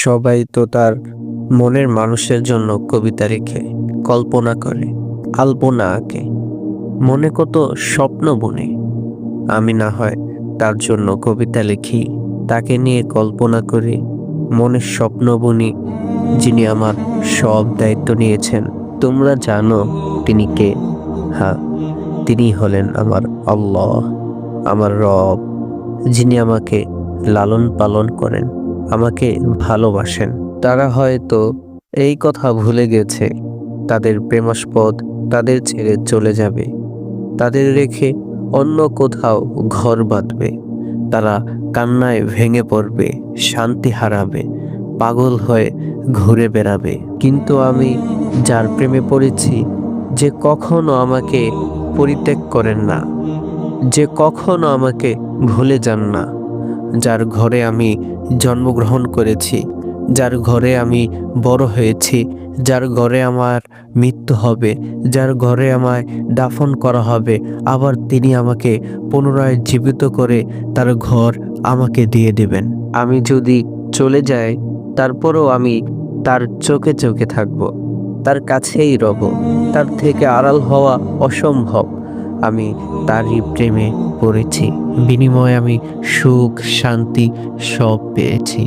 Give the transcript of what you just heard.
সবাই তো তার মনের মানুষের জন্য কবিতা লিখে, কল্পনা করে, আলপনা আঁকে, মনে কত স্বপ্ন বুনে। আমি না হয় তার জন্য কবিতা লিখি, তাকে নিয়ে কল্পনা করি, মনের স্বপ্ন বুনি, যিনি আমার সব দায়িত্ব নিয়েছেন। তোমরা জানো তিনি কে? হ্যাঁ, তিনি হলেন আমার আল্লাহ, আমার রব, যিনি আমাকে লালন পালন করেন, আমাকে ভালোবাসেন। তারা হয়তো এই কথা ভুলে গেছে, তাদের প্রেমাস্পদ তাদের ছেড়ে চলে যাবে, তাদের রেখে অন্য কোথাও ঘর বাঁধবে। তারা কান্নায় ভেঙে পড়বে, শান্তি হারাবে, পাগল হয়ে ঘুরে বেড়াবে। কিন্তু আমি যার প্রেমে পড়েছি, যে কখনো আমাকে পরিত্যাগ করেন না, যে কখনো আমাকে ভুলে যান না, যার ঘরে আমি জন্মগ্রহণ করেছি, যার ঘরে আমি বড় হয়েছি, যার ঘরে আমার মৃত্যু হবে, যার ঘরে আমায় দাফন করা হবে, আবার তিনি আমাকে পুনরায় জীবিত করে তার ঘর আমাকে দিয়ে দেবেন। আমি যদি চলে যাই, তারপরও আমি তার চোখে চোখে থাকব, তার কাছেই রব, তার থেকে আড়াল হওয়া অসম্ভব। আমি তারই প্রেমে পড়েছি, বিনিময়ে আমি সুখ শান্তি সব পেয়েছি।